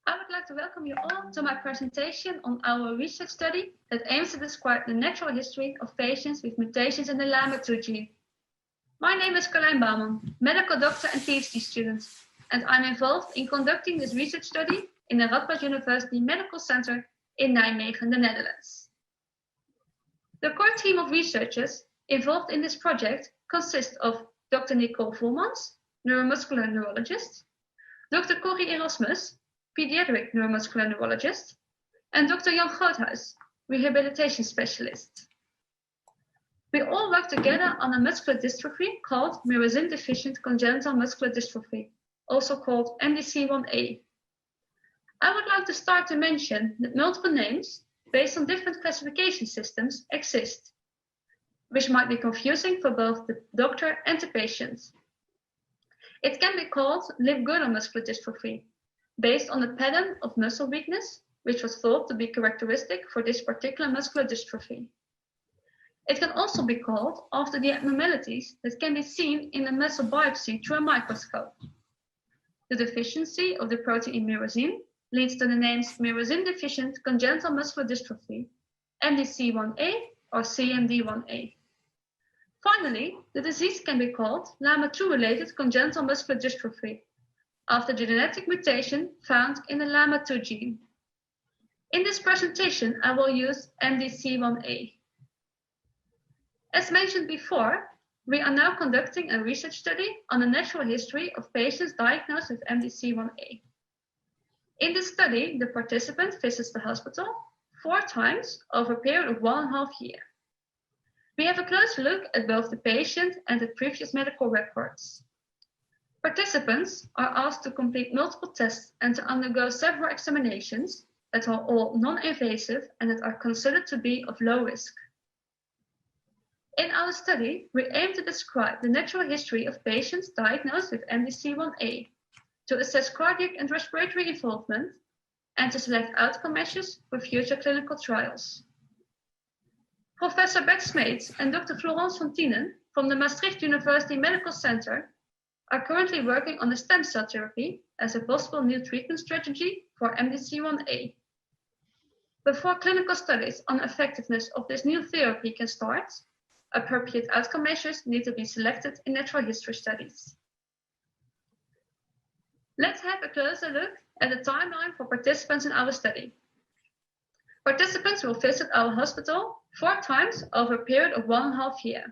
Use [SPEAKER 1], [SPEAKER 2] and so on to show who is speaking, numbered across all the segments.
[SPEAKER 1] I would like to welcome you all to my presentation on our research study that aims to describe the natural history of patients with mutations in the Lama2 gene. My name is Karlijn Bouman, medical doctor and PhD student, and I'm involved in conducting this research study in the Radboud University Medical Center in Nijmegen, the Netherlands. The core team of researchers involved in this project consists of Dr. Nicol Voermans, neuromuscular neurologist, Dr. Corrie Erasmus, pediatric neuromuscular neurologist, and Dr. Jan Groothuis, rehabilitation specialist. We all work together on a muscular dystrophy called myrosin-deficient congenital muscular dystrophy, also called MDC1A. I would like to start to mention that multiple names based on different classification systems exist, which might be confusing for both the doctor and the patient. It can be called limb-girdle muscular dystrophy, based on the pattern of muscle weakness, which was thought to be characteristic for this particular muscular dystrophy. It can also be called after the abnormalities that can be seen in a muscle biopsy through a microscope. The deficiency of the protein myrosin leads to the names myrosin-deficient congenital muscular dystrophy, MDC1A or CMD1A. Finally, the disease can be called Lama2-related congenital muscular dystrophy, after the genetic mutation found in the Lama2 gene. In this presentation, I will use MDC1A. As mentioned before, we are now conducting a research study on the natural history of patients diagnosed with MDC1A. In this study, the participant visits the hospital 4 times over a period of 1.5 years. We have a close look at both the patient and the previous medical records. Participants are asked to complete multiple tests and to undergo several examinations that are all non-invasive and that are considered to be of low risk. In our study, we aim to describe the natural history of patients diagnosed with MDC1A, to assess cardiac and respiratory involvement, and to select outcome measures for future clinical trials. Professor Bert Smeets and Dr. Florence van Tienen from the Maastricht University Medical Center are currently working on the stem cell therapy as a possible new treatment strategy for MDC1A. Before clinical studies on the effectiveness of this new therapy can start, appropriate outcome measures need to be selected in natural history studies. Let's have a closer look at the timeline for participants in our study. Participants will visit our hospital 4 times over a period of 1.5 years.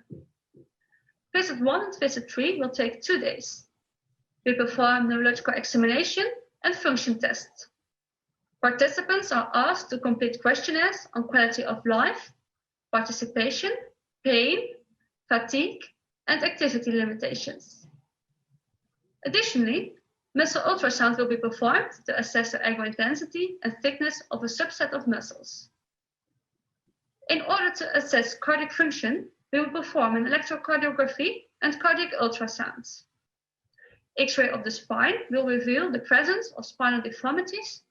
[SPEAKER 1] Visit 1 and visit 3 will take 2 days. We perform neurological examination and function tests. Participants are asked to complete questionnaires on quality of life, participation, pain, fatigue, and activity limitations. Additionally, muscle ultrasound will be performed to assess the ergo intensity and thickness of a subset of muscles. In order to assess cardiac function, we will perform an electrocardiography and cardiac ultrasounds. X-ray of the spine will reveal the presence of spinal deformities,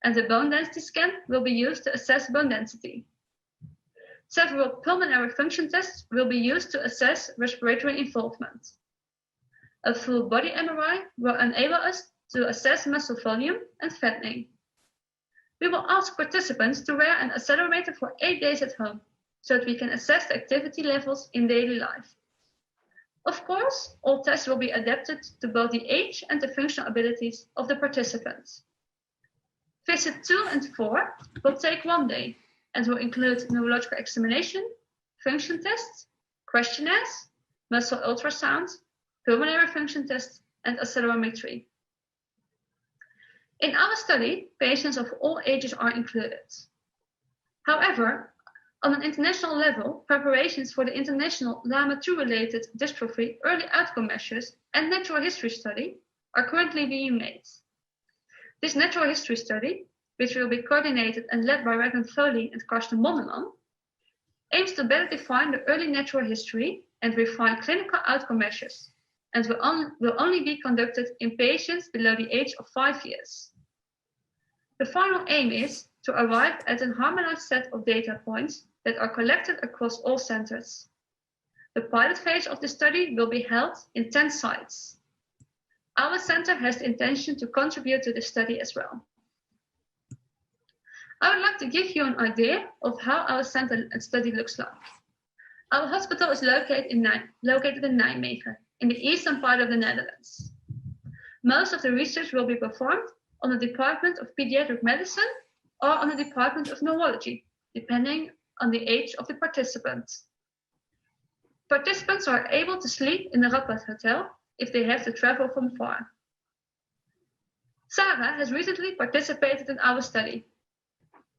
[SPEAKER 1] and the bone density scan will be used to assess bone density. Several pulmonary function tests will be used to assess respiratory involvement. A full body MRI will enable us to assess muscle volume and fattening. We will ask participants to wear an accelerator for 8 days at home, so that we can assess the activity levels in daily life. Of course, all tests will be adapted to both the age and the functional abilities of the participants. Visit 2 and 4 will take 1 day and will include neurological examination, function tests, questionnaires, muscle ultrasound, pulmonary function tests, and accelerometry. In our study, patients of all ages are included. However, on an international level, preparations for the international Lama2-related dystrophy early outcome measures and natural history study are currently being made. This natural history study, which will be coordinated and led by Reverend Foley and Karsten Bonneman, aims to better define the early natural history and refine clinical outcome measures, and will only be conducted in patients below the age of 5 years. The final aim is to arrive at a harmonized set of data points that are collected across all centers. The pilot phase of the study will be held in 10 sites. Our center has the intention to contribute to the study as well. I would like to give you an idea of how our center and study looks like. Our hospital is located in Nijmegen, in the eastern part of the Netherlands. Most of the research will be performed on the Department of Pediatric Medicine or on the Department of Neurology, depending on the age of the participants. Participants are able to sleep in the Radboud Hotel if they have to travel from far. Sarah has recently participated in our study.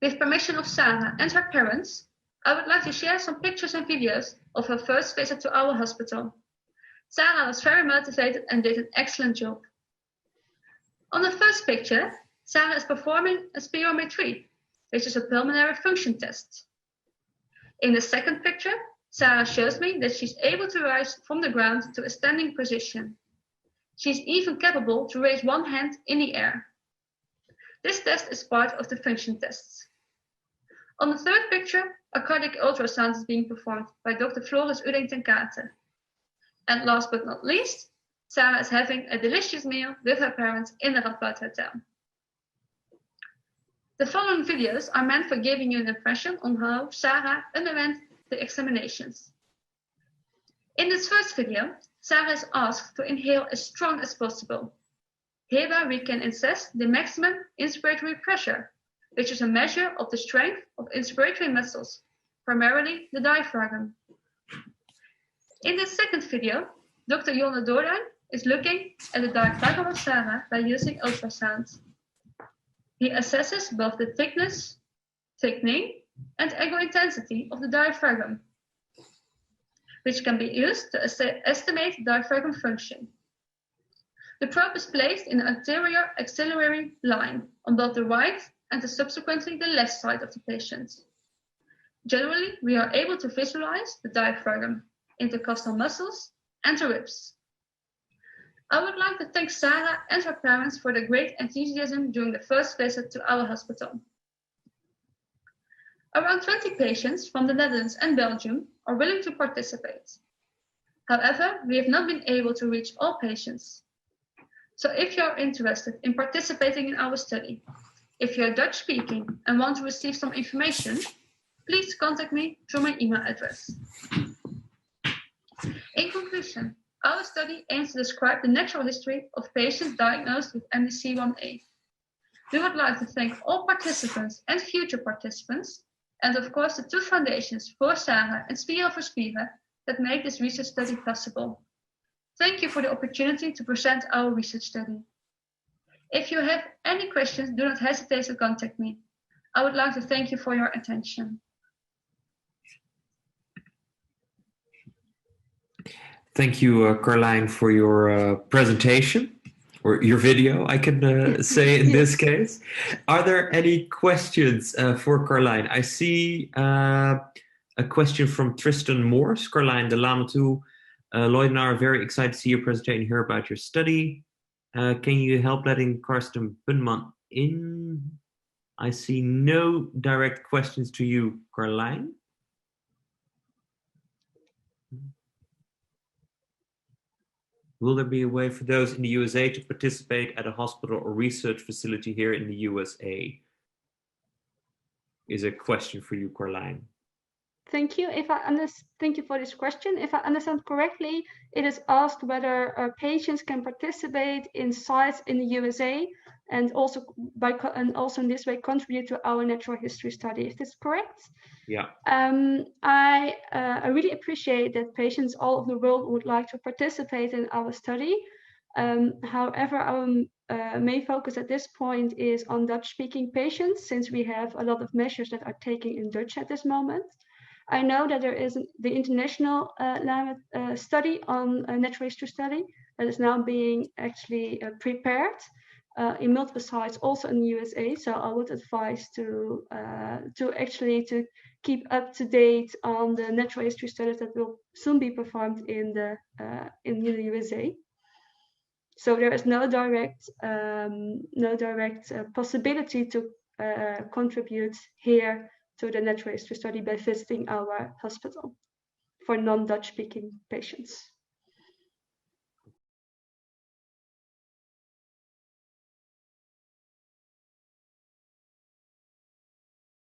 [SPEAKER 1] With permission of Sarah and her parents, I would like to share some pictures and videos of her first visit to our hospital. Sarah was very motivated and did an excellent job. On the first picture, Sarah is performing a spirometry, which is a pulmonary function test. In the second picture, Sarah shows me that she's able to rise from the ground to a standing position. She's even capable to raise one hand in the air. This test is part of the function tests. On the third picture, a cardiac ultrasound is being performed by Dr. Floris Uding ten Kate. And last but not least, Sarah is having a delicious meal with her parents in the Radboud Hotel. The following videos are meant for giving you an impression on how Sarah underwent the examinations. In this first video, Sarah is asked to inhale as strong as possible. Hereby we can assess the maximum inspiratory pressure, which is a measure of the strength of inspiratory muscles, primarily the diaphragm. In this second video, Dr. Jonne Doorduin is looking at the diaphragm of Sarah by using ultrasound. He assesses both the thickness, thickening, and ego intensity of the diaphragm, which can be used to estimate diaphragm function. The probe is placed in the anterior axillary line on both the right and subsequently the left side of the patient. Generally, we are able to visualize the diaphragm, intercostal muscles, and the ribs. I would like to thank Sarah and her parents for their great enthusiasm during the first visit to our hospital. Around 20 patients from the Netherlands and Belgium are willing to participate. However, we have not been able to reach all patients. So if you are interested in participating in our study, if you are Dutch speaking and want to receive some information, please contact me through my email address. In conclusion, our study aims to describe the natural history of patients diagnosed with MDC1A. We would like to thank all participants and future participants, and of course the two foundations, For Sarah and Spieren voor Spieren, that make this research study possible. Thank you for the opportunity to present our research study. If you have any questions, do not hesitate to contact me. I would like to thank you for your attention.
[SPEAKER 2] Thank you, Karlijn, for your presentation, or your video, I can say in this case. Are there any questions for Karlijn? I see a question from Tristan Morse. Karlijn, the Lama2 Lloyd and I are very excited to see your presentation and hear about your study. Can you help letting Karlijn Bouman in? I see no direct questions to you, Karlijn. Will there be a way for those in the USA to participate at a hospital or research facility here in the USA? Is a question for you, Karlijn.
[SPEAKER 3] Thank you. Thank you for this question. If I understand correctly, it is asked whether patients can participate in sites in the USA and also in this way contribute to our natural history study. Is this correct?
[SPEAKER 2] Yeah.
[SPEAKER 3] I really appreciate that patients all over the world would like to participate in our study. However, our main focus at this point is on Dutch-speaking patients, since we have a lot of measures that are taken in Dutch at this moment. I know that there is the international study on natural history study that is now being actually prepared in multiple sites, also in the USA. So I would advise to keep up to date on the natural history studies that will soon be performed in the USA. So there is no direct possibility to contribute here to the natural history study by visiting our hospital for non-Dutch speaking patients.